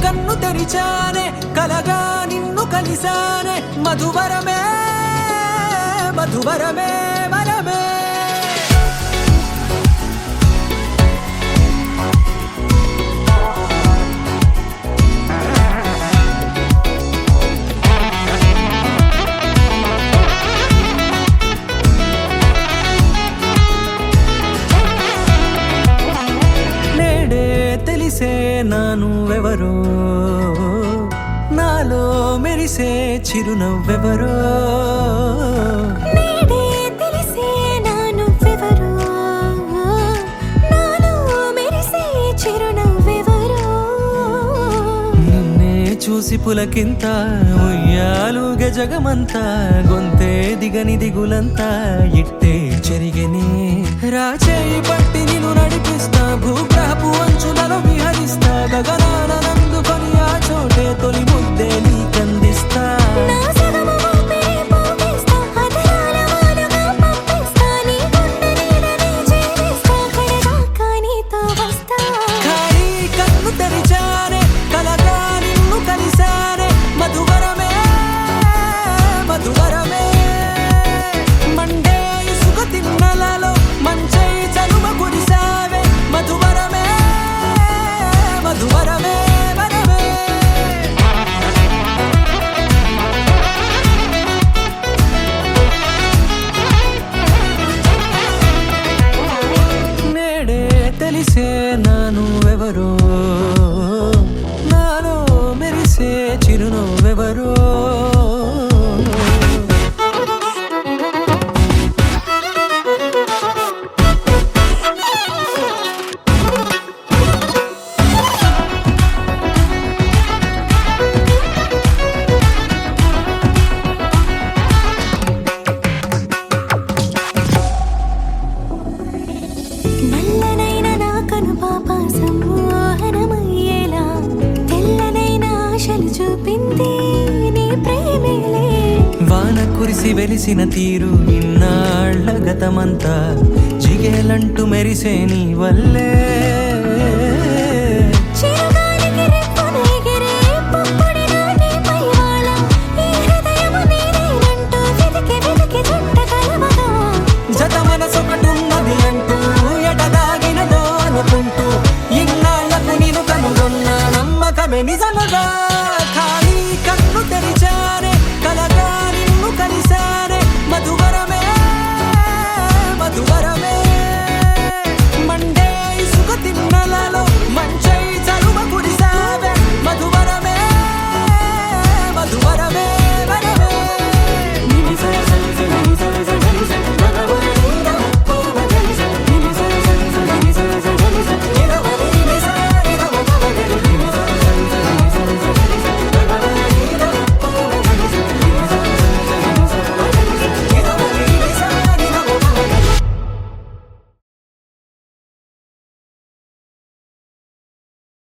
కన్ను తెరిచానే కలగా నిన్ను కలిసానే మధువరమే మధువరమే వరమే తెలిసే నానువెవరో నాలో మెరిసే చిరునవ్వెవరో నేడే తెలిసే నానువెవరో నాలో మెరిసే చిరునవ్వెవరో నిన్నే చూసి పులకింత ఉయ్యాలుగే జగమంతా గొంతే దిగని దిగులంతా ఇట్టే చెరిగెనే రాచేయి పట్టి నిన్ను నడిపిస్తా భూగ్రహపు అంచులలో విహరిస్తా గగనాన నందుకొని ఆ చోటే తొలి ముద్దే నీకందిస్తా నా సగము ఊపిరి పోగేస్తా అధరాల వాలుగా పంపిస్తా నీ గుండె నీడనే చేరిస్తా కడదాకా నీతో వస్తా ఖాళీ కన్ను తెరిచానే కలగా నిన్ను కలిసానే మధువరమే మధువరమే మండే ఇసుక తిన్నలలో మంచై చలువ కురిసావే మధువరమే మధువరమే వరమే నేడే తెలిసే నానువెవరో నాలో మెరిసే చిరునవ్వెవరో నల్లనైన నా కనుపాప సమ్మోహనమయ్యేలా తెల్లనైన ఆశలు చూపింది నీ ప్రేమేలే వాన కురిసి వెలిసిన తీరు ఇన్నాళ్ల గతమంతా జిగేలంటూ మెరిసే నీ వల్లే